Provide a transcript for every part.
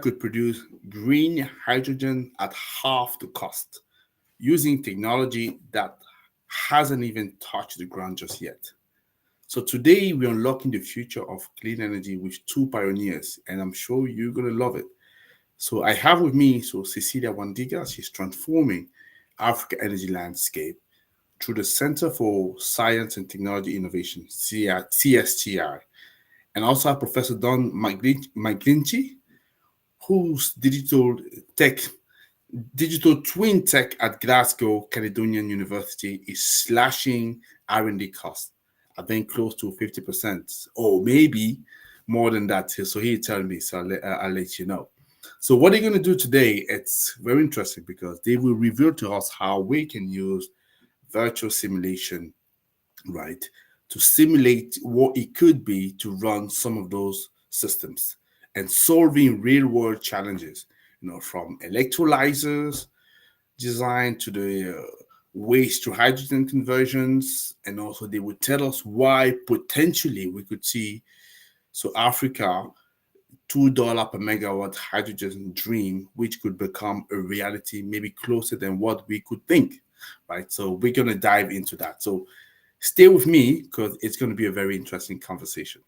could produce green hydrogen at half the cost using technology that hasn't even touched the ground just yet. So today we're unlocking the future of clean energy with two pioneers, and I'm sure you're gonna love it. So I have with me Cecilia Wandiga. She's transforming Africa energy landscape through the Center for Science and Technology Innovation (CSTI), and also have Professor Don McGlinchey, whose tech digital twin tech at Glasgow Caledonian University is slashing R&D costs. I think close to 50%, or maybe more than that. So he tell me, so I'll let you know. So what they're going to do today, it's very interesting because they will reveal to us how we can use virtual simulation, right, to simulate what it could be to run some of those systems and solving real world challenges, from electrolyzers design to the waste to hydrogen conversions. And also, they would tell us why potentially we could see Africa $2 per megawatt hydrogen dream, which could become a reality, maybe closer than what we could think, right? So we're going to dive into that. So stay with me because it's going to be a very interesting conversation.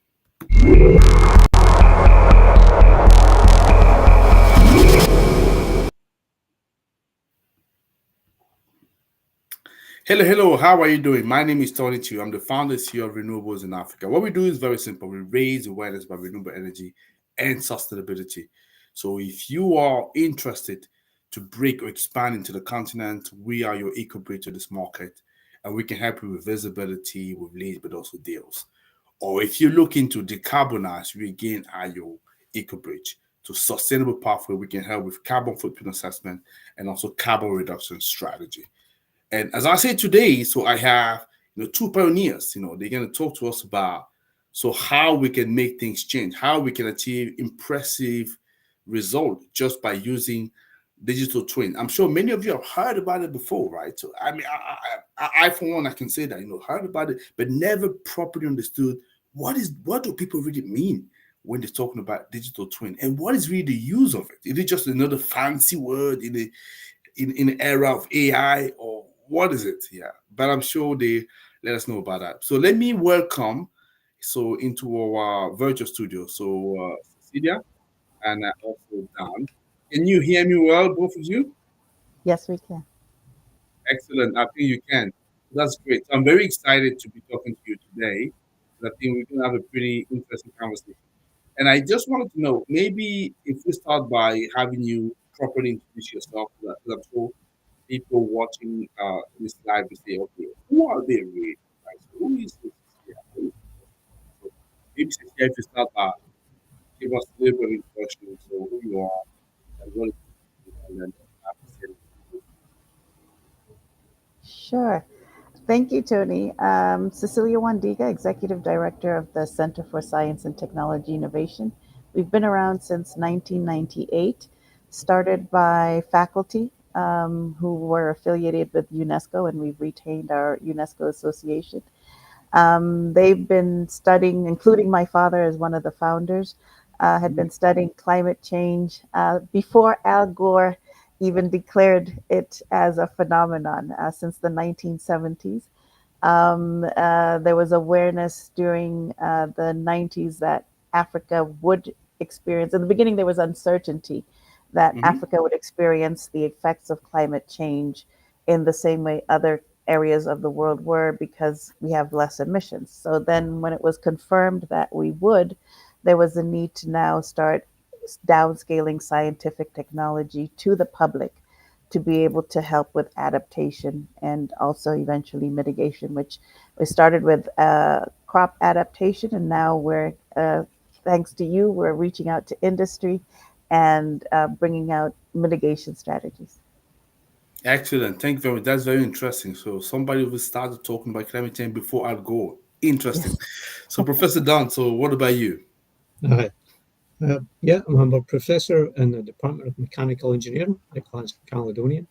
Hello, hello. How are you doing? My name is Tony Chu. I'm the founder and CEO of Renewables in Africa. What we do is very simple. We raise awareness about renewable energy and sustainability. So if you are interested to break or expand into the continent, we are your eco bridge to this market, and we can help you with visibility, with leads, but also deals. Or if you're looking to decarbonize, we again are your eco bridge to sustainable pathway. We can help with carbon footprint assessment and also carbon reduction strategy. And as I said today, so I have two pioneers. They're going to talk to us about how we can make things change, how we can achieve impressive result just by using digital twin. I'm sure many of you have heard about it before, right? So I mean, I for one, I can say that heard about it, but never properly understood what do people really mean when they're talking about digital twin, and what is really the use of it? Is it just another fancy word in the era of AI, or what is it? Yeah, but I'm sure they let us know about that. So let me welcome into our virtual studio. Cecilia and also Dan. Can you hear me well, both of you? Yes, we can. Excellent. I think you can. That's great. So I'm very excited to be talking to you today. I think we're going to have a pretty interesting conversation. And I just wanted to know, maybe if we start by having you properly introduce yourself, because I'm sure people watching this live will say, okay, who are they really? Right? So who is this? Yeah, who is this? So maybe Cecilia, if you start by give us a little bit of introduction, so who you are and what you do, and then after saying, Sure. Thank you, Tony. Cecilia Wandiga, Executive Director of the Center for Science and Technology Innovation. We've been around since 1998, started by faculty who were affiliated with UNESCO, and we've retained our UNESCO association. They've been studying, including my father as one of the founders, had been studying climate change before Al Gore even declared it as a phenomenon since the 1970s. There was awareness during the 90s that Africa would experience, in the beginning, there was uncertainty that mm-hmm, Africa would experience the effects of climate change in the same way other areas of the world were because we have less emissions. So then, when it was confirmed that we would, there was a need to now start downscaling scientific technology to the public to be able to help with adaptation and also eventually mitigation, which we started with crop adaptation, and now thanks to you, we're reaching out to industry and bringing out mitigation strategies. excellent. Thank you very much. That's very interesting. So somebody who started talking about climate change before Al Gore. Interesting. Yes. So Professor Don, so what about you? Hi. Yeah, I'm a professor in the Department of Mechanical Engineering at Glasgow, Caledonia.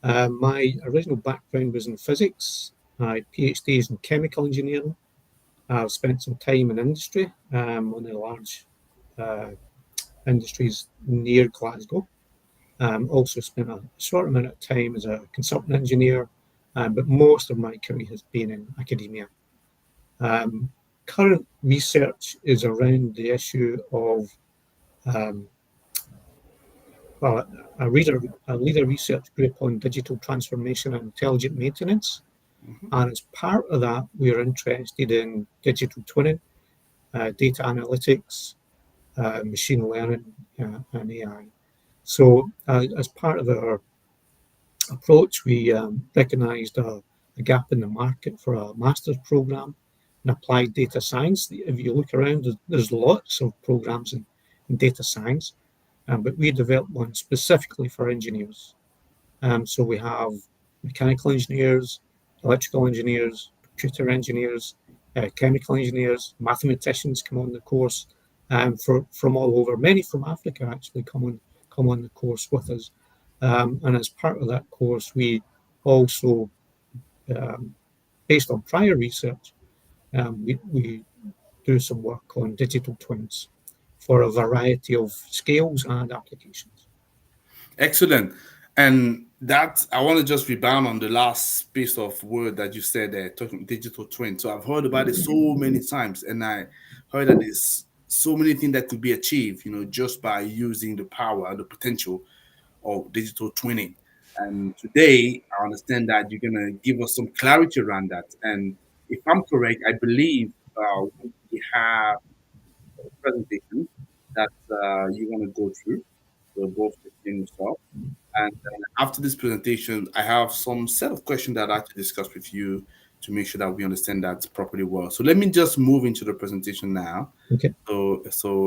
My original background was in physics. My PhD is in chemical engineering. I've spent some time in industry on a large Industries near Glasgow. Also spent a short amount of time as a consultant engineer, but most of my career has been in academia. Current research is around the issue of, um, well, I lead a research group on digital transformation and intelligent maintenance. Mhm. And as part of that, we are interested in digital twinning, data analytics, machine learning, and AI. So, as part of our approach, we recognised a gap in the market for a master's programme in applied data science. If you look around, there's lots of programmes in data science, but we developed one specifically for engineers. So we have mechanical engineers, electrical engineers, computer engineers, chemical engineers, mathematicians come on the course from all over. Many from Africa actually come on the course with us. And as part of that course, we also, um, based on prior research, we do some work on digital twins for a variety of scales and applications. Excellent. And that I want to just rebound on the last piece of word that you said there, talking digital twin. So I've heard about it so many times, and I heard that there's so many things that could be achieved, just by using the power and the potential of digital twinning. And today, I understand that you're gonna give us some clarity around that. And if I'm correct, I believe we have a presentation that you're gonna go through. So both Christine and yourself. And after this presentation, I have some set of questions that I'd like to discuss with you to make sure that we understand that properly well. So let me just move into the presentation now. Okay. So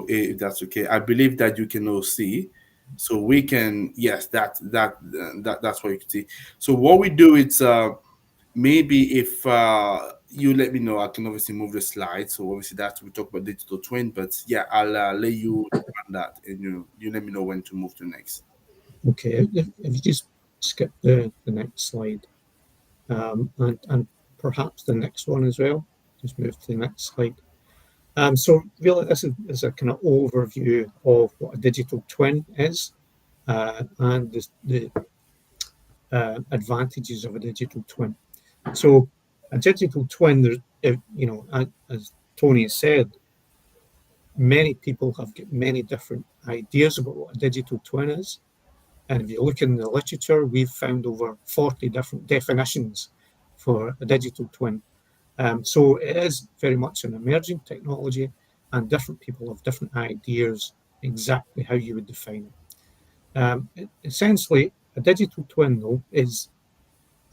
if that's okay, I believe that you can all see. So we can, yes, that's what you can see. So what we do is maybe if you let me know, I can obviously move the slide. So obviously that's we talk about digital twin, but yeah, I'll let you run that, and you let me know when to move to next. Okay, if you just skip the next slide, and perhaps the next one as well, just move to the next slide. So really, this is a kind of overview of what a digital twin is, and the advantages of a digital twin. So a digital twin, as Tony has said, many people have got many different ideas about what a digital twin is. And if you look in the literature, we've found over 40 different definitions for a digital twin. So it is very much an emerging technology, and different people have different ideas exactly how you would define it. Essentially, a digital twin, though, is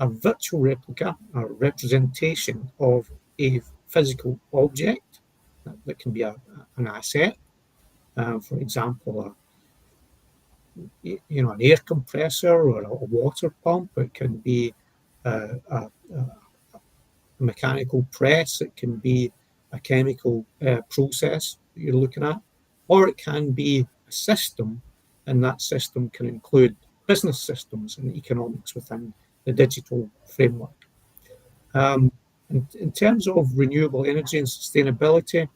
a virtual replica or representation of a physical object that can be an asset. For example, an air compressor or a water pump. It can be a mechanical press. It can be a chemical process that you're looking at, or it can be a system, and that system can include business systems and economics within the digital framework. In terms of renewable energy and sustainability,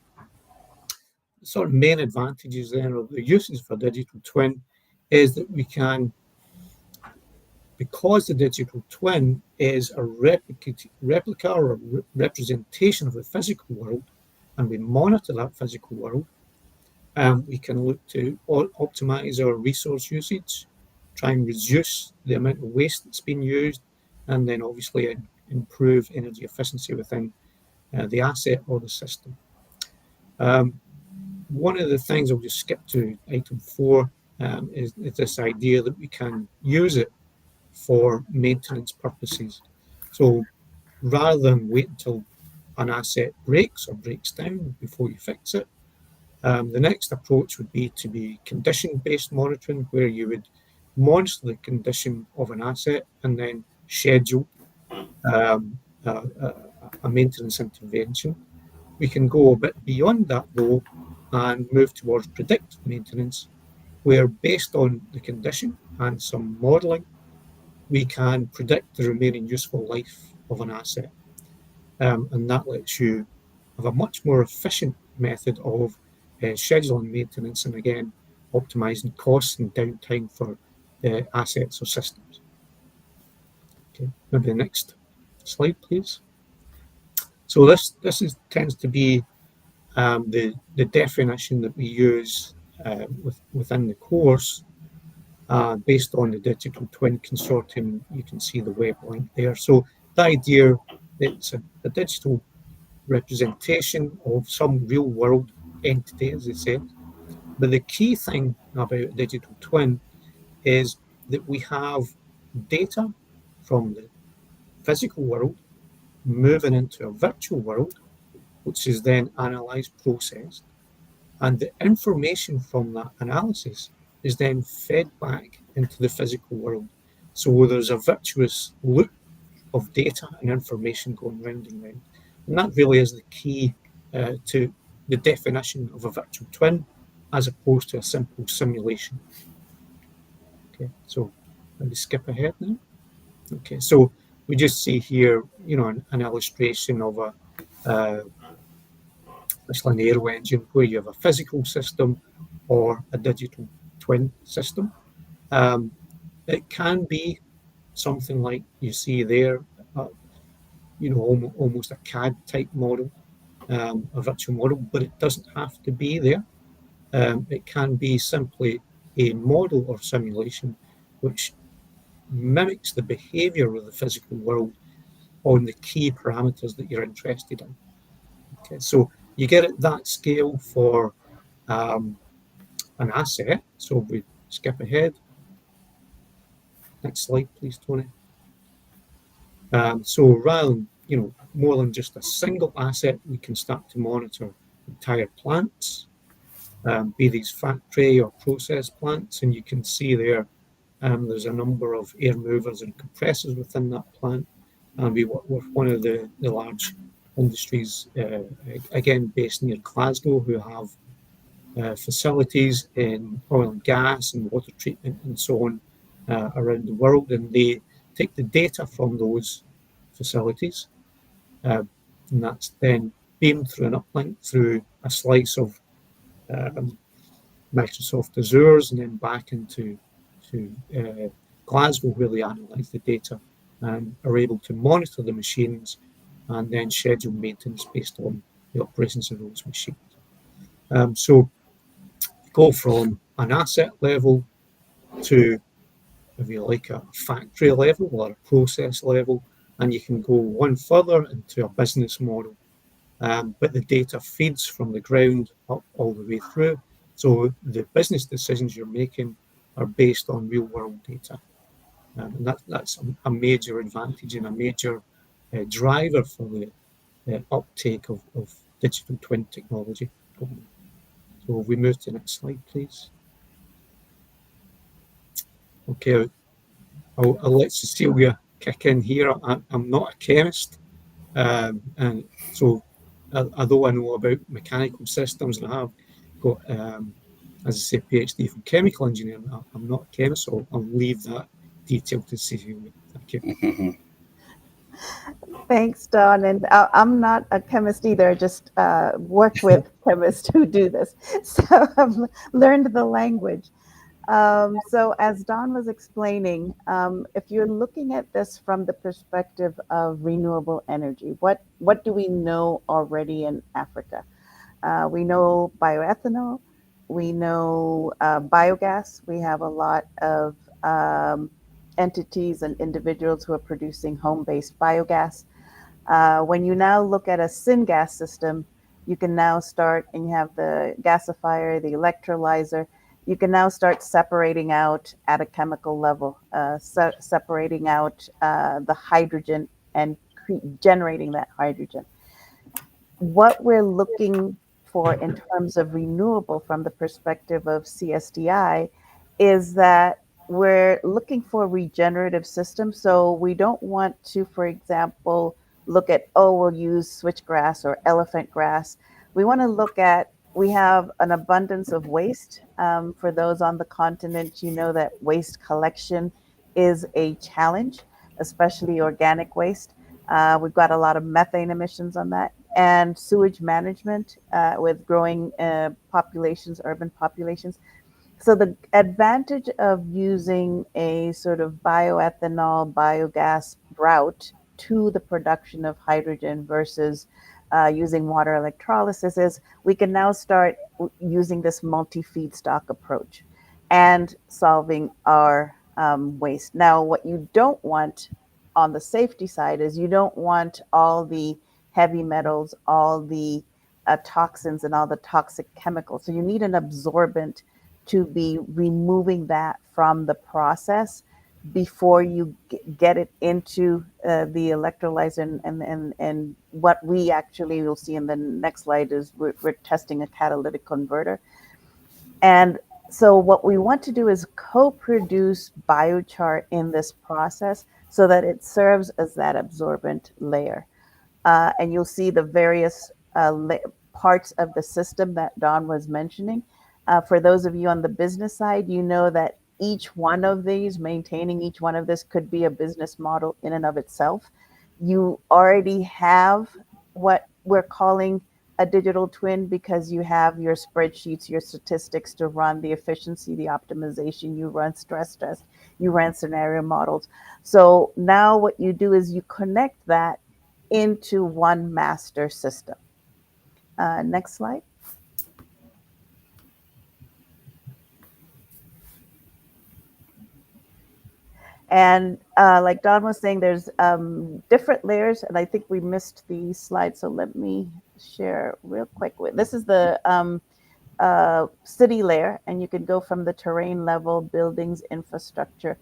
the sort of main advantages then of the uses for digital twin is that we can, because the digital twin is a replica or a representation of the physical world, and we monitor that physical world, we can look to optimize our resource usage, try and reduce the amount of waste that's been used, and then obviously improve energy efficiency within the asset or the system. One of the things, I'll just skip to item 4, is this idea that we can use it for maintenance purposes. So rather than wait until an asset breaks or breaks down before you fix it, the next approach would be to be condition-based monitoring, where you would monitor the condition of an asset and then schedule a maintenance intervention. We can go a bit beyond that, though, and move towards predictive maintenance, where based on the condition and some modelling, we can predict the remaining useful life of an asset. And that lets you have a much more efficient method of scheduling maintenance, and again, optimizing costs and downtime for assets or systems. Okay, maybe the next slide, please. So tends to be the definition that we use within the course based on the Digital Twin Consortium. You can see the web link there. So the idea, it's a digital representation of some real world entity, as they say. But the key thing about digital twin is that we have data from the physical world moving into a virtual world, which is then analyzed, processed, and the information from that analysis is then fed back into the physical world. So there's a virtuous loop of data and information going round and round. And that really is the key to the definition of a virtual twin as opposed to a simple simulation. Okay, so let me skip ahead now. Okay, so we just see here, an illustration of a Michelin aero engine where you have a physical system or a digital twin system. It can be something like you see there, almost a CAD type model, a virtual model, but it doesn't have to be there. It can be simply a model or simulation which mimics the behavior of the physical world on the key parameters that you're interested in. Okay, so you get at that scale for an asset. So we skip ahead. Next slide, please, Tony. So rather than, more than just a single asset, we can start to monitor entire plants, be these factory or process plants, and you can see there there's a number of air movers and compressors within that plant. And we work with one of the large industries, again, based near Glasgow, who have facilities in oil and gas and water treatment and so on around the world. And they take the data from those facilities, and that's then beamed through an uplink through a slice of Microsoft Azure's and then back into Glasgow, where they analyse the data and are able to monitor the machines and then schedule maintenance based on the operations of those machines. So go from an asset level to, if you like, a factory level or a process level, and you can go one further into a business model. But the data feeds from the ground up all the way through. So the business decisions you're making are based on real world data. And that's a major advantage and a major driver for the uptake of digital twin technology. So if we move to the next slide, please. Okay, I'll let Cecilia kick in here. I'm not a chemist, and so although I know about mechanical systems and I have got, as I say, PhD from chemical engineering, I'm not a chemist, so I'll leave that detail to Cecilia. Thank you. Thanks, Don. And I'm not a chemist either, just work with chemists who do this. So I've learned the language. So as Don was explaining, if you're looking at this from the perspective of renewable energy, what do we know already in Africa? We know bioethanol, we know biogas. We have a lot of entities and individuals who are producing home-based biogas. When you now look at a syngas system, you can now start, and you have the gasifier, the electrolyzer, you can now start separating out at a chemical level, separating out the hydrogen and generating that hydrogen. What we're looking for in terms of renewable from the perspective of CSTI is that we're looking for regenerative systems. So we don't want to, for example, look at, we'll use switchgrass or elephant grass. We want to look at, we have an abundance of waste. For those on the continent, you know that waste collection is a challenge, especially organic waste. We've got a lot of methane emissions on that, and sewage management with growing populations, urban populations. So the advantage of using a sort of bioethanol, biogas route to the production of hydrogen versus using water electrolysis is we can now start using this multi-feedstock approach and solving our waste. Now, what you don't want on the safety side is you don't want all the heavy metals, all the toxins, and all the toxic chemicals. So you need an absorbent to be removing that from the process before you get it into the electrolyzer. And what we actually will see in the next slide is we're testing a catalytic converter. And so what we want to do is co-produce biochar in this process so that it serves as that absorbent layer. And you'll see the various parts of the system that Don was mentioning. For those of you on the business side, you know that each one of these, maintaining each one of this could be a business model in and of itself. You already have what we're calling a digital twin because you have your spreadsheets, your statistics to run the efficiency, the optimization, you run stress test, you run scenario models. So now what you do is you connect that into one master system. Next slide. And like Don was saying, there's different layers, and I think we missed the slide, so let me share real quick. This is the city layer, and you can go from the terrain level, buildings, infrastructure,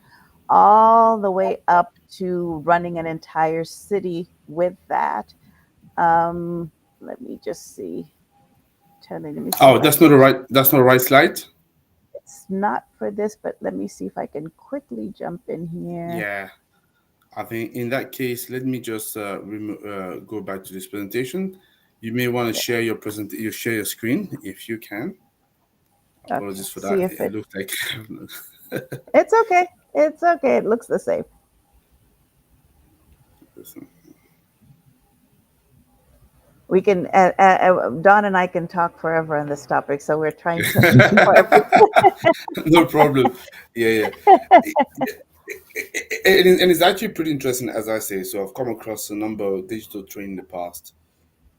all the way up to running an entire city with that. Let me just see. Let me see Oh, if I can. that's not the right slide. It's not for this, but let me see if I can quickly jump in here. Yeah, I think in that case, let me just go back to this presentation. You may want to Yeah. share you share your screen if you can. Okay. Apologies for that. See if It it. looks like It's okay. It's okay. It looks the same. We can. Don and I can talk forever on this topic, so we're trying to keep our. no problem. Yeah, yeah. And it's actually pretty interesting, as I say. So I've come across a number of digital training in the past,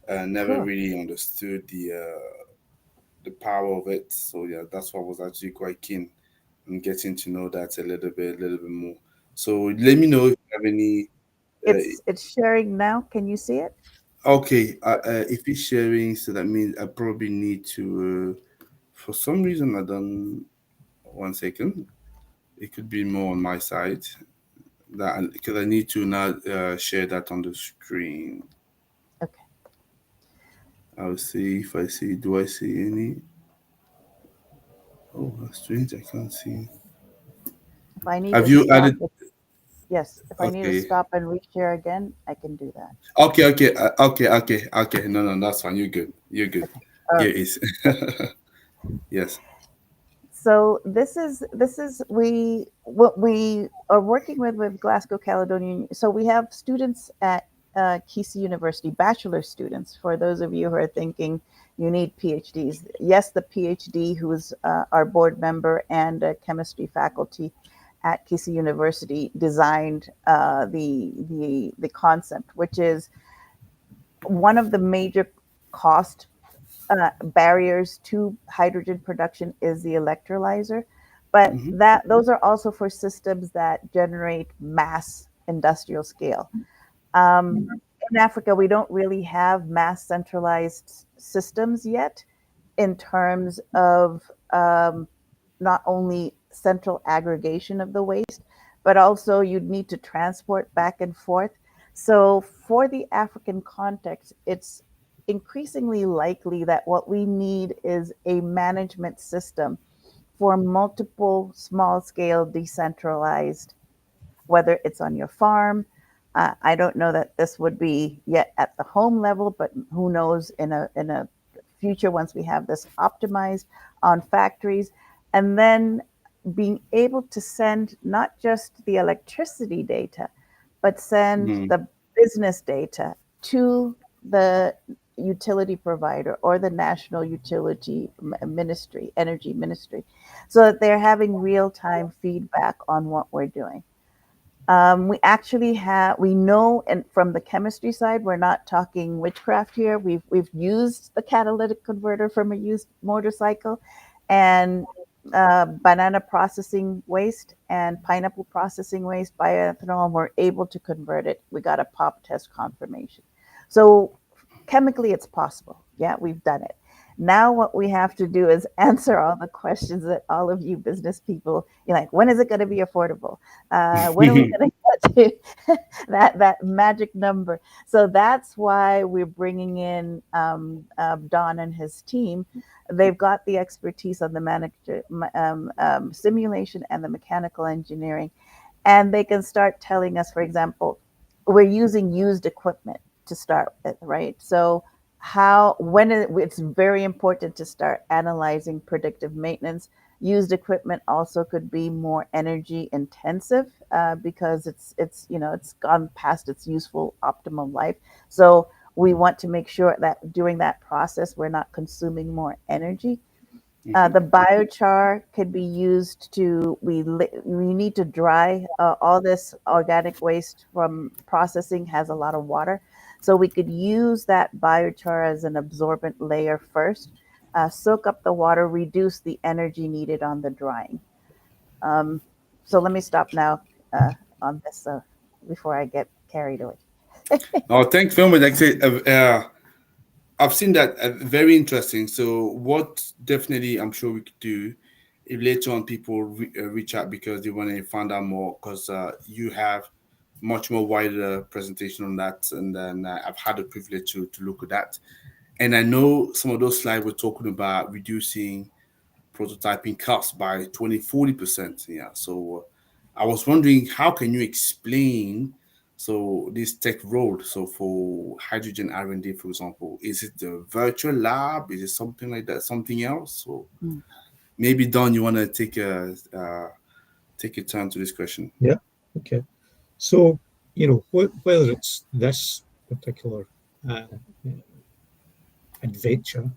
and never Cool. really understood the power of it. So yeah, that's why I was actually quite keen on getting to know that a little bit more. So let me know if you have any. It's sharing now. Can you see it? Okay, if it's sharing, so that means I probably need to. For some reason, I don't. 1 second. It could be more on my side. That because I need to now share that on the screen. Okay. I'll see if I see. Do I see any? Oh, that's strange. I can't see. If I need Have to you stop, added? yes. If I need to Okay. stop and reshare again, I can do that. Okay. No, no, that's fine. You're good. You're good. Okay. Here Okay. it is. Yes. So this is we what we are working with Glasgow Caledonian. So we have students at Kesey University, bachelor students. For those of you who are thinking you need PhDs, yes, the PhD who is our board member and chemistry faculty at Kesey University designed the concept, which is one of the major cost barriers to hydrogen production is the electrolyzer, but Hmm. that those are also for systems that generate mass industrial scale. Um, in Africa, we don't really have mass centralized systems yet in terms of not only central aggregation of the waste, but also you'd need to transport back and forth. So, for the African context, it's increasingly likely that what we need is a management system for multiple small scale decentralized, whether it's on your farm. I don't know that this would be yet at the home level, but who knows in a future once we have this optimized on factories, and then being able to send not just the electricity data, but send Hmm. the business data to the utility provider or the national utility ministry, energy ministry, so that they're having real time feedback on what we're doing. We actually have, we know, and from the chemistry side, we're not talking witchcraft here. We've used the catalytic converter from a used motorcycle, and banana processing waste and pineapple processing waste, bioethanol, and we're able to convert it. We got a pop test confirmation. So chemically, it's possible. Yeah, we've done it. Now, what we have to do is answer all the questions that all of you business people, you're like, when is it going to be affordable? When are we going to get to that magic number? So that's why we're bringing in Don and his team. They've got the expertise on the simulation and the mechanical engineering, and they can start telling us, for example, we're using used equipment to start with, right? So it's very important to start analyzing predictive maintenance. Used equipment also could be more energy intensive because it's gone past its useful optimal life. So we want to make sure that during that process we're not consuming more energy. The biochar could be used to, we need to dry all this organic waste from processing has a lot of water. So we could use that biochar as an absorbent layer first, soak up the water, reduce the energy needed on the drying. Um, so let me stop now on this before I get carried away. Oh, thanks very much. Like I said, I've seen that, very interesting. So what definitely I'm sure we could do if later on people reach out because they want to find out more, because you have much more wider presentation on that, and then I've had the privilege to look at that, and I know some of those slides were talking about reducing prototyping costs by 20-40%. Yeah, so I was wondering, how can you explain so this tech road? So for hydrogen R&D, for example, is it the virtual lab? Is it something like that? Something else? So Mm. maybe Don, you want to take a turn to this question. Yeah. Okay. So, whether it's this particular uh, adventure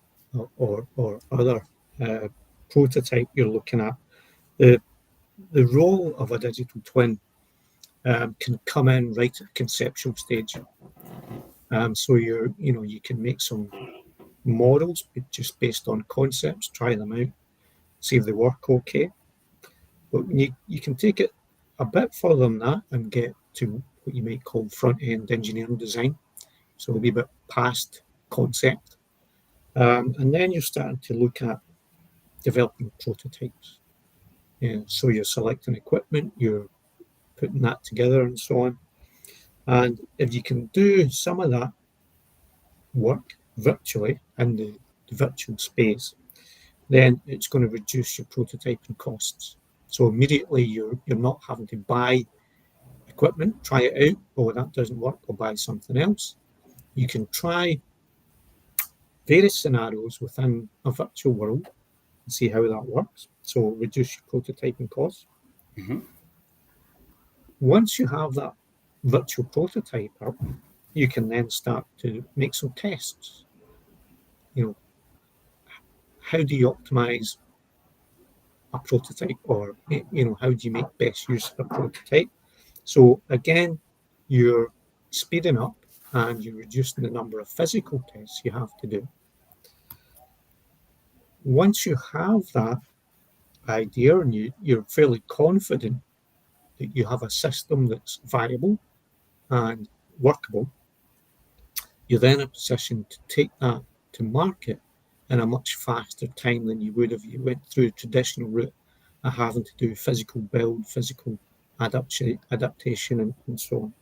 or other uh, prototype you're looking at, the the role of a digital twin can come in right at the conceptual stage. So you can make some models just based on concepts, try them out, see if they work okay. But you can take it a bit further than that and get to what you might call front end engineering design. So a wee bit past concept. And then you're starting to look at developing prototypes. Yeah, so you're selecting equipment, you're putting that together and so on. And if you can do some of that work virtually in the virtual space, then it's going to reduce your prototyping costs. So immediately you're not having to buy equipment, try it out. Oh, that doesn't work, I'll buy something else. You can try various scenarios within a virtual world and see how that works. So reduce your prototyping costs. Hmm. Once you have that virtual prototype up, you can then start to make some tests. You know, how do you optimize a prototype, or how do you make best use of a prototype? So again, you're speeding up and you're reducing the number of physical tests you have to do. Once you have that idea and you're fairly confident that you have a system that's viable and workable, you're then in a position to take that to market in a much faster time than you would if you went through a traditional route of having to do physical build, physical adaptation, and so on.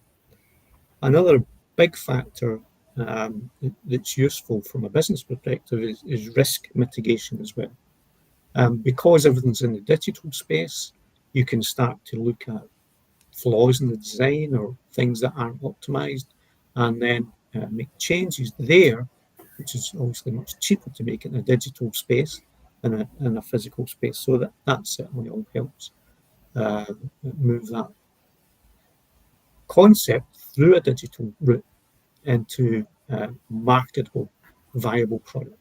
Another big factor that's useful from a business perspective is risk mitigation as well. Because everything's in the digital space, you can start to look at flaws in the design or things that aren't optimized, and then make changes there, which is obviously much cheaper to make in a digital space than in a physical space. So that certainly all helps move that concept through a digital route into marketable viable product.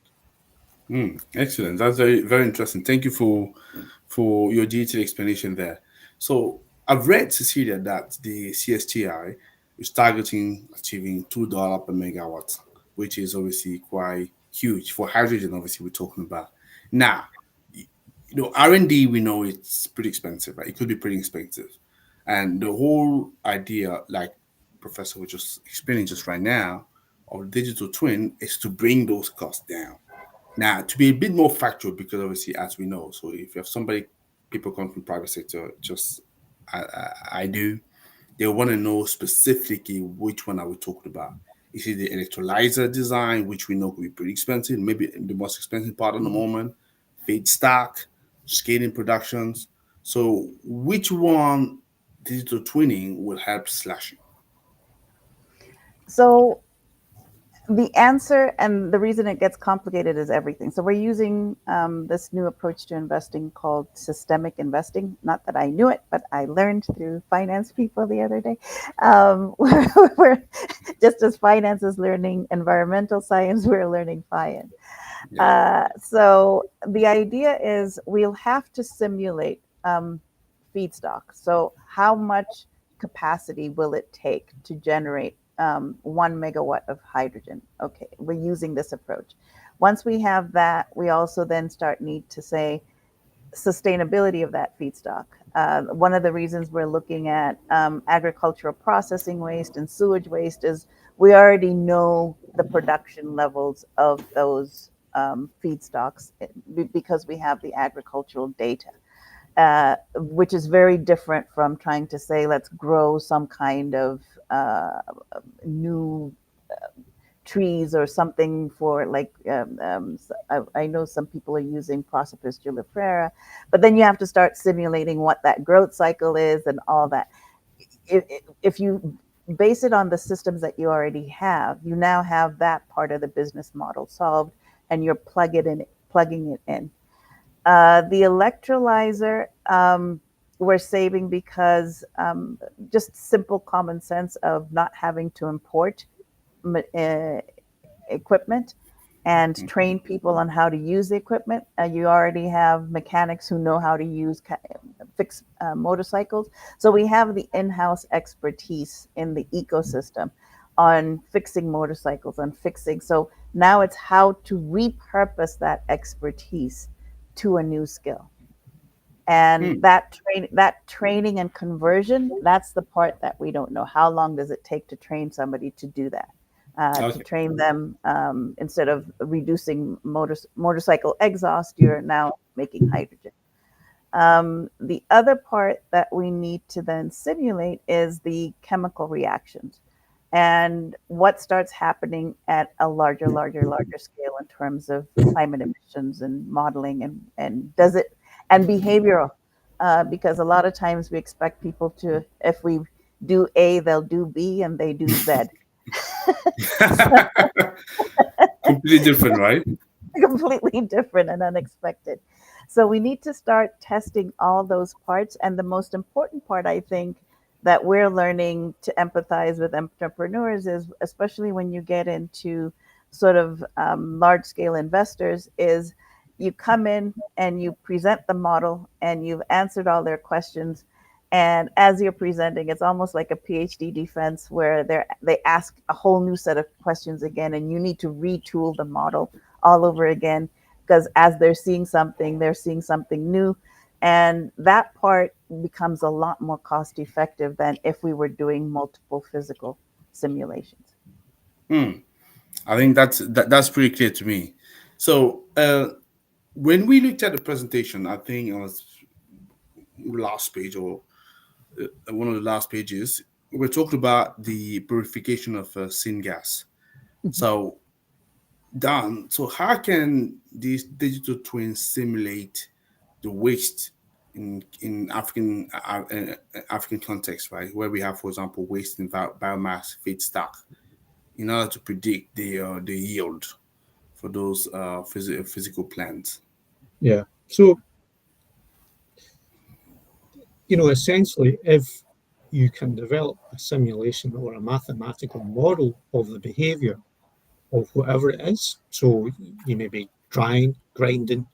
Excellent. That's very, very interesting. Thank you for your detailed explanation there. So I've read, Cecilia, that the CSTI is targeting achieving $2 per megawatt, which is obviously quite huge for hydrogen. Obviously, we're talking about now. R&D, we know it's pretty expensive, right? It could be pretty expensive, and the whole idea, like Professor was just explaining just right now, of digital twin is to bring those costs down. Now, to be a bit more factual, because obviously, as we know, so if you have somebody, people come from private sector, just I do, they want to know specifically which one are we talking about. Is it the electrolyzer design, which we know could be pretty expensive, maybe the most expensive part at the moment, feedstock, scaling productions. So, which one digital twinning will help slashing? So the answer and the reason it gets complicated is everything. So we're using this new approach to investing called systemic investing. Not that I knew it, but I learned through finance people the other day. We're just as finance is learning environmental science, we're learning science. So the idea is we'll have to simulate feedstock. So how much capacity will it take to generate 1 megawatt of hydrogen? Okay, we're using this approach. Once we have that, we also then need to say sustainability of that feedstock. One of the reasons we're looking at agricultural processing waste and sewage waste is we already know the production levels of those feedstocks because we have the agricultural data. Which is very different from trying to say, let's grow some kind of new trees or something for I know some people are using Prosopis julifera, but then you have to start simulating what that growth cycle is and all that. If you base it on the systems that you already have, you now have that part of the business model solved, and you're plugging it in. The electrolyzer we're saving because just simple common sense of not having to import equipment and train people on how to use the equipment. You already have mechanics who know how to fix motorcycles. So we have the in-house expertise in the ecosystem on fixing motorcycles, So now it's how to repurpose that expertise to a new skill. And that training and conversion, that's the part that we don't know. How long does it take to train somebody to do that? To train them, instead of reducing motorcycle exhaust, you're now making hydrogen. The other part that we need to then simulate is the chemical reactions and what starts happening at a larger scale in terms of climate emissions and modeling and does it and behavioral, because a lot of times we expect people to, if we do A, they'll do B, and they do Z. Completely different, right? Completely different and unexpected. So we need to start testing all those parts. And the most important part, I think, that we're learning to empathize with entrepreneurs is, especially when you get into sort of large scale investors, is you come in and you present the model and you've answered all their questions. And as you're presenting, it's almost like a PhD defense where they ask a whole new set of questions again, and you need to retool the model all over again, because as they're seeing something new. And that part becomes a lot more cost effective than if we were doing multiple physical simulations. I think that's pretty clear to me. So when we looked at the presentation, I think it was last page or one of the last pages, we're talking about the purification of syngas. So, Dan, so how can these digital twins simulate the waste in African context, right? Where we have, for example, waste in biomass feedstock, in order to predict the yield for those physical plants. Yeah. So, essentially, if you can develop a simulation or a mathematical model of the behavior, of whatever it is. So you may be drying, grinding,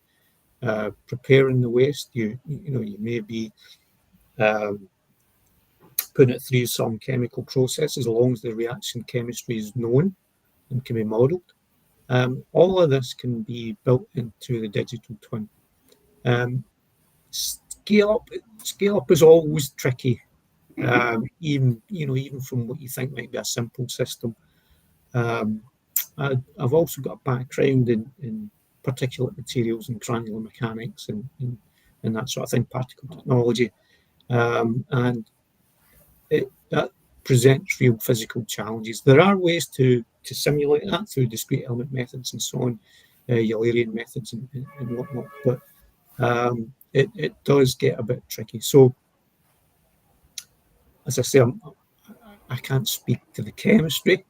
preparing the waste. You may be um, putting it through some chemical process, as long as the reaction chemistry is known and can be modelled. All of this can be built into the digital twin. Um, scale up, scale up is always tricky. Even from what you think might be a simple system. Um, I've also got a background in particulate materials and granular mechanics and that sort of thing, particle technology, and that presents real physical challenges. There are ways to simulate that through discrete element methods and so on, Eulerian methods and whatnot, but it does get a bit tricky. So, as I say, I can't speak to the chemistry,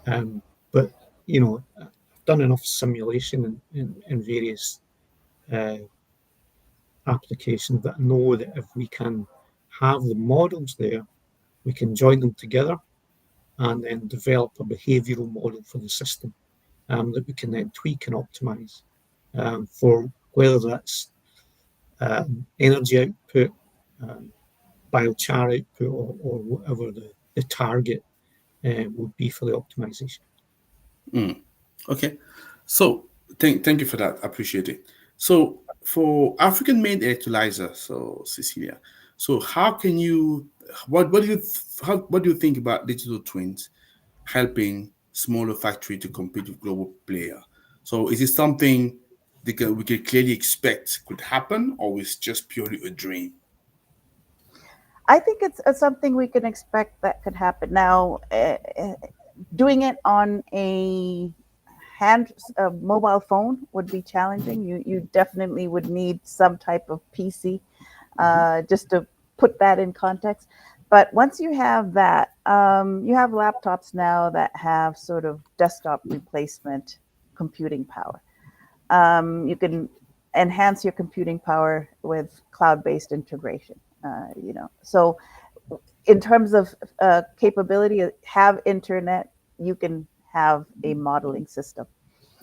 but I've done enough simulation in various uh, applications that I know that if we can have the models there, we can join them together and then develop a behavioral model for the system that we can then tweak and optimize for whether that's energy output, um, biochar output, or whatever the target would be for the optimization. Okay. So thank you for that. I appreciate it. So for African made electrolyzer, so Cecilia, so how can you what do you what do you think about digital twins helping smaller factory to compete with global player? So is it something we can clearly expect could happen, or is just purely a dream? I think it's something we can expect that could happen. Now, doing it on a mobile phone would be challenging. You definitely would need some type of PC, Mhm. just to put that in context. But once you have that, you have laptops now that have sort of desktop replacement computing power. You can enhance your computing power with cloud-based integration. So in terms of capability, have internet, you can have a modeling system.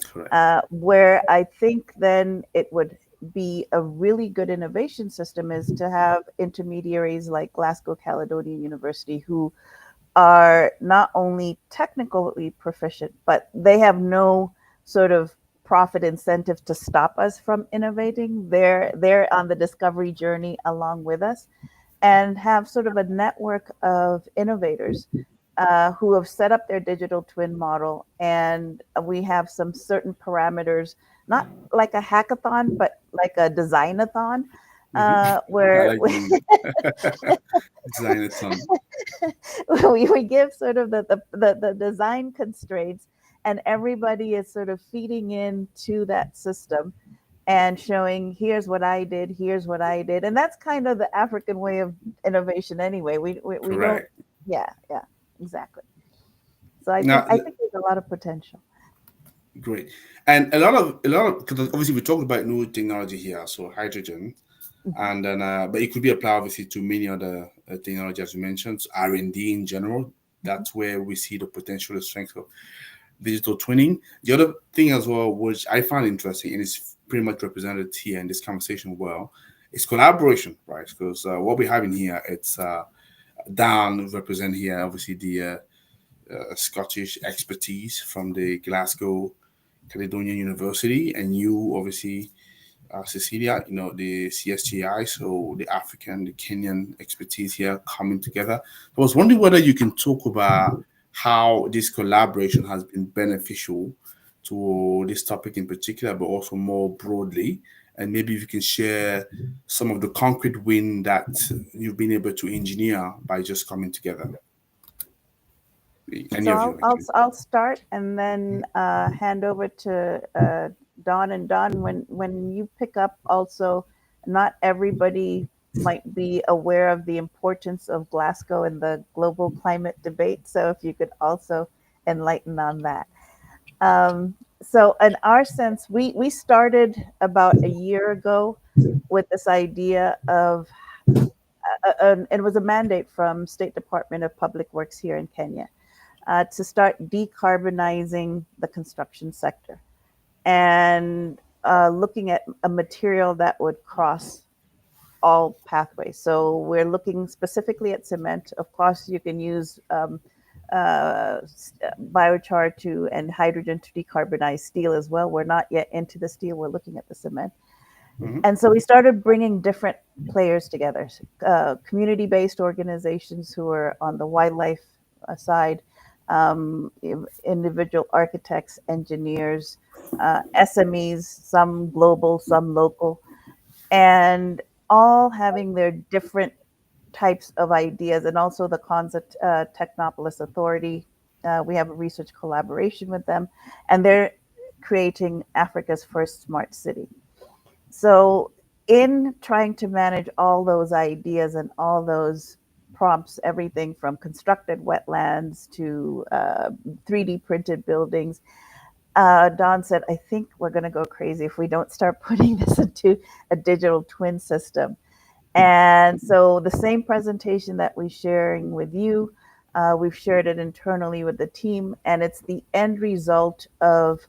Correct. Where I think then it would be a really good innovation system is to have intermediaries like Glasgow Caledonian University who are not only technically proficient, but they have no sort of profit incentive to stop us from innovating. They're on the discovery journey along with us and have sort of a network of innovators who have set up their digital twin model. And we have some certain parameters, not like a hackathon, but like a designathon, I where like the name. Designathon. we give sort of the design constraints, and everybody is sort of feeding into that system and showing here's what I did, here's what I did. And that's kind of the African way of innovation anyway. We don't, Correct. yeah, exactly. So I think Now, I think there's a lot of potential. great. And a lot of because obviously we talked about new technology here, so hydrogen, Mhm. and then but it could be applied obviously to many other technology as you mentioned, so R&D in general. Mhm. That's where we see the potential strength of digital twinning. The other thing as well, which I find interesting and is pretty much represented here in this conversation well, is collaboration, right? Because what we're having here, it's Dan represent here obviously the Scottish expertise from the Glasgow Caledonian University, and you obviously Cecilia, the CSTI, so the African, the Kenyan expertise here coming together. I was wondering whether you can talk about how this collaboration has been beneficial to this topic in particular, but also more broadly. And maybe if you can share some of the concrete win that you've been able to engineer by just coming together. Any So of you, actually. I'll start and then hand over to Don. And Don, when you pick up, also, not everybody might be aware of the importance of Glasgow in the global climate debate. So if you could also enlighten on that. So in our sense, we started about a year ago with this idea of, and it was a mandate from State Department of Public Works here in Kenya, to start decarbonizing the construction sector and looking at a material that would cross all pathways. So we're looking specifically at cement. Of course, you can use biochar to and hydrogen to decarbonize steel as well. We're not yet into the steel. We're looking at the cement. Mhm. And so we started bringing different players together, community-based organizations who are on the wildlife side, individual architects, engineers, SMEs, some global, some local, and all having their different types of ideas, and also the Concept Technopolis Authority. We have a research collaboration with them, and they're creating Africa's first smart city. So, in trying to manage all those ideas and all those prompts, everything from constructed wetlands to 3D printed buildings, Don said, I think we're going to go crazy if we don't start putting this into a digital twin system. And so the same presentation that we're sharing with you, we've shared it internally with the team, and it's the end result of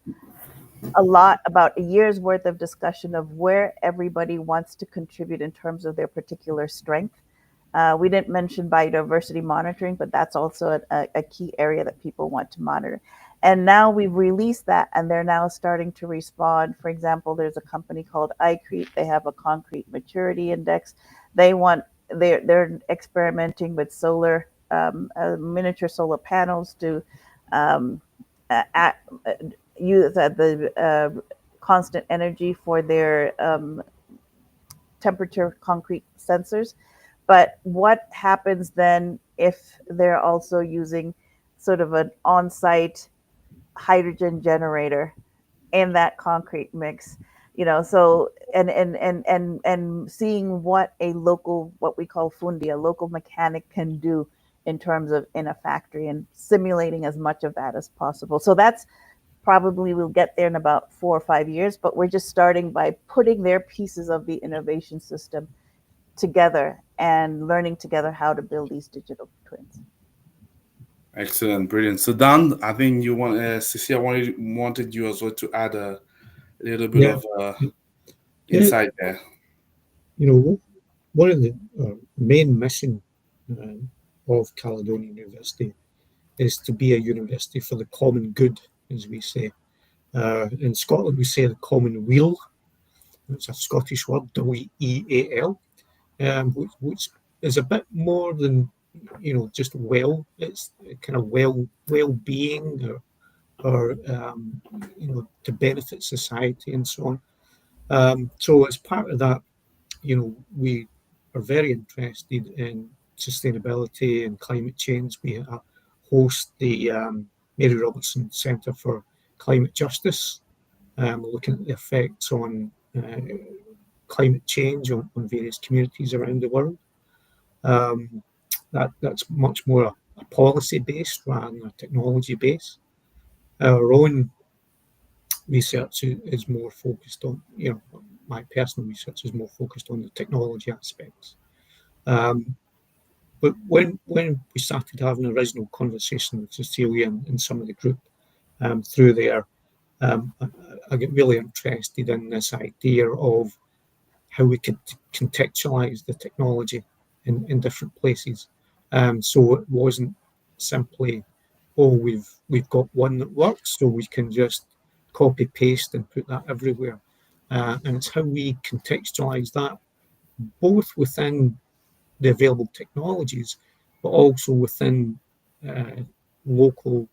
a lot about a year's worth of discussion of where everybody wants to contribute in terms of their particular strength. We didn't mention biodiversity monitoring, but that's also a key area that people want to monitor. And now we've released that, and they're now starting to respond. For example, there's a company called iCrete. They have a concrete maturity index. They're experimenting with solar miniature solar panels to um, at, use the constant energy for their temperature concrete sensors. But what happens then if they're also using sort of an on-site hydrogen generator in that concrete mix? So and seeing what a local, what we call fundi, a local mechanic, can do in terms of in a factory, and simulating as much of that as possible. So that's probably, we'll get there in about 4 or 5 years, but we're just starting by putting their pieces of the innovation system together and learning together how to build these digital twins. Excellent, brilliant. So Dan, I think you want Cecilia wanted you as well to add a little bit Yeah, of yeah. insight there. One of the main mission of Caledonia University is to be a university for the common good, as we say. In Scotland, we say the common weal. It's a Scottish word, WEAL, which is a bit more than just well. It's kind of well-being, or to benefit society and so on. So as part of that, we are very interested in sustainability and climate change. We host the Mary Robertson Centre for Climate Justice, looking at the effects on climate change on various communities around the world. Um, that's much more a policy based rather than a technology based. Our own research is more focused on, my personal research is more focused on the technology aspects. But when we started having an original conversation with Cecilia and some of the group through there, I get really interested in this idea of how we could contextualize the technology in different places. So it wasn't simply, oh, we've got one that works, so we can just copy paste and put that everywhere. And it's how we contextualize that both within the available technologies, but also within uh, local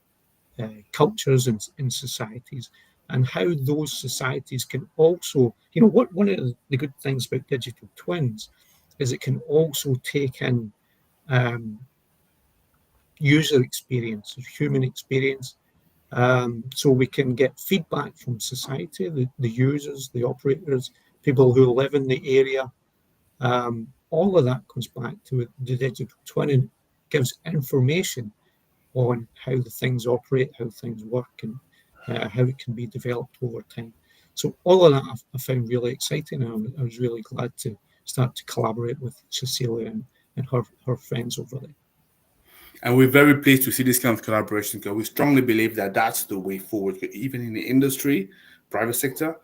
cultures and societies, and how those societies can also, one of the good things about digital twins is it can also take in um, user experience, human experience. So we can get feedback from society, the users, the operators, people who live in the area. All of that comes back to the digital twin and gives information on how the things operate, how things work, and how it can be developed over time. So all of that I found really exciting, and I was really glad to start to collaborate with Cecilia and her friends over there. And we're very pleased to see this kind of collaboration because we strongly believe that that's the way forward. Even in the industry, private sector,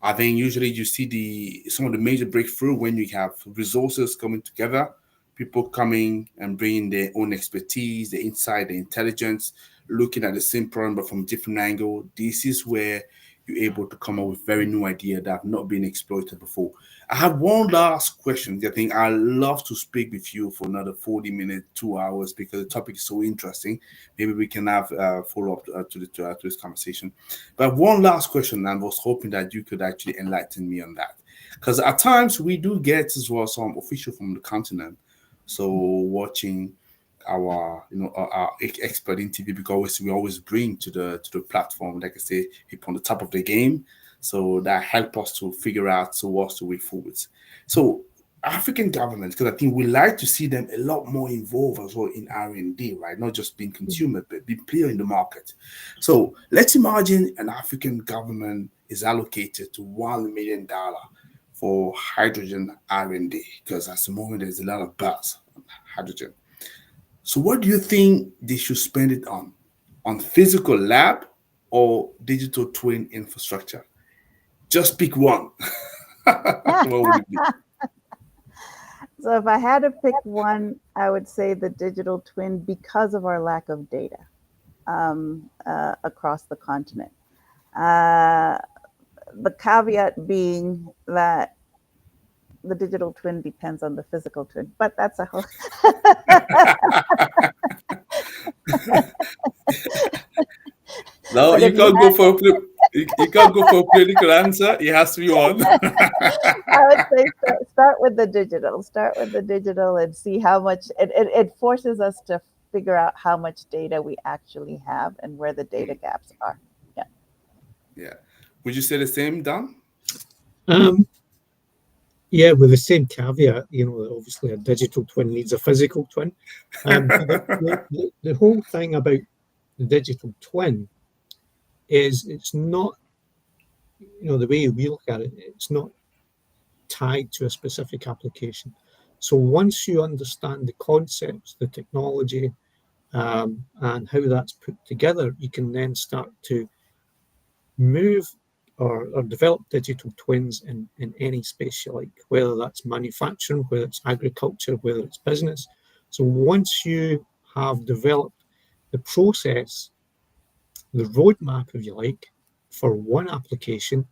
I think usually you see some of the major breakthrough when you have resources coming together, people coming and bringing their own expertise, the insight, the intelligence, looking at the same problem but from a different angle. This is where you're able to come up with very new idea that have not been exploited before. I have one last question. I think I love to speak with you for another 40 minutes, 2 hours, because the topic is so interesting. Maybe we can have follow up to this conversation. But one last question, and I was hoping that you could actually enlighten me on that, because at times we do get as well some official from the continent. So watching our expert interview, because we always bring to the platform, like I say, people on the top of the game, so that help us to figure out so what's the way forwards. So African governments, because I think we like to see them a lot more involved as well in R&D, right? Not just being consumer, but be clear in the market. So let's imagine an African government is allocated to $1 million for hydrogen R&D, because at the moment there's a lot of buzz on hydrogen. So what do you think they should spend it on? On physical lab or digital twin infrastructure? Just pick one. What would it be? So if I had to pick one, I would say the digital twin because of our lack of data across the continent. Uh, the caveat being that the digital twin depends on the physical twin, but that's a whole. No, But you if you can't go had, for you can't go for a political answer. It has to be one. I would say start with the digital. Start with the digital and see how much it forces us to figure out how much data we actually have and where the data gaps are. Yeah. Yeah. Would you say the same, Dan? Um, yeah, with the same caveat, obviously a digital twin needs a physical twin. But the whole thing about the digital twin is it's not, the way we look at it, it's not tied to a specific application. So once you understand the concepts, the technology, and how that's put together, you can then start to move or develop digital twins in any space you like, whether that's manufacturing, whether it's agriculture, whether it's business. So once you have developed the process, the roadmap, if you like, for one application,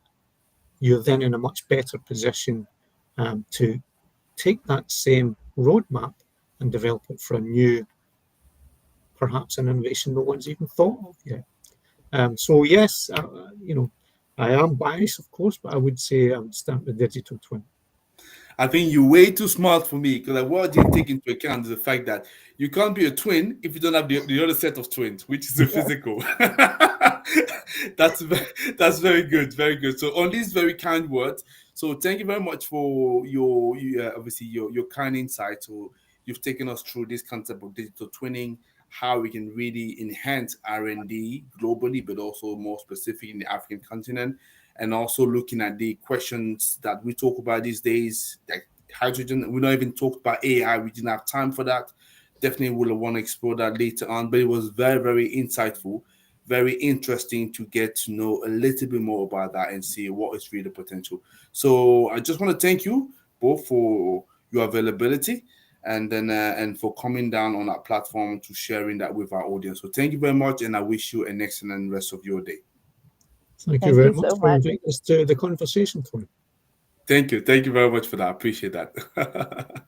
you're then in a much better position to take that same roadmap and develop it for a new, perhaps an innovation no one's even thought of yet. So yes, I am biased, of course, but I would say I would start with digital twin. I think you're way too smart for me, because what I didn't take into account is the fact that you can't be a twin if you don't have the other set of twins, which is the physical. That's very good, very good. So on these very kind words, so thank you very much for obviously your kind insight. So you've taken us through this concept of digital twinning, how we can really enhance R&D globally, but also more specific in the African continent, and also looking at the questions that we talk about these days, like hydrogen. We don't even talk about AI. We didn't have time for that. Definitely will want to explore that later on. But it was very, very insightful, very interesting to get to know a little bit more about that and see what is really the potential. So I just want to thank you both for your availability, and then and for coming down on our platform to sharing that with our audience. So thank you very much, and I wish you an excellent rest of your day. Thank you Thank very you much so for much. inviting us to the conversation, Tony. Thank you. Thank you very much for that. I appreciate that.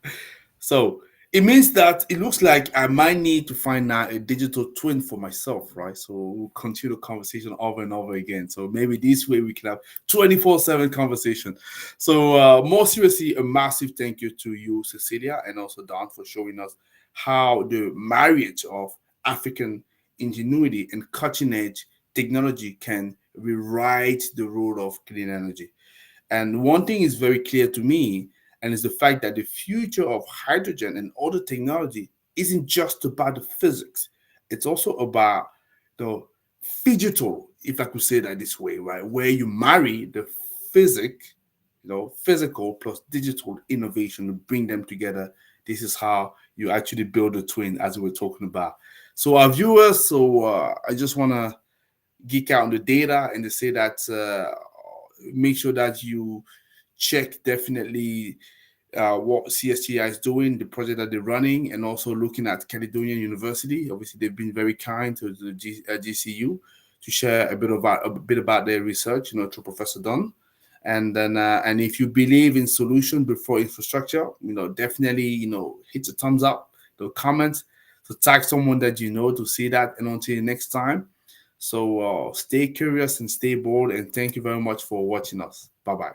So it means that it looks like I might need to find out a digital twin for myself, right? So we'll continue the conversation over and over again. So maybe this way we can have 24/7 conversation. So more seriously, a massive thank you to you, Cecilia, and also Don, for showing us how the marriage of African ingenuity and cutting edge technology can rewrite the road of clean energy. And one thing is very clear to me, and is the fact that the future of hydrogen and other technology isn't just about the physics. It's also about the digital, if I could say that this way, right? Where you marry the physical plus digital innovation to bring them together. This is how you actually build a twin, as we were talking about. So our viewers, I just want to geek out on the data and to say that make sure that you check definitely what CSTI is doing, the project that they're running, and also looking at Caledonian University. Obviously, they've been very kind to the GCU to share a bit about their research, through Professor Dunn. And then, and if you believe in solution before infrastructure, definitely, hit the thumbs up, the comments, to tag someone that you know to see that. And until next time, so stay curious and stay bold. And thank you very much for watching us. Bye-bye.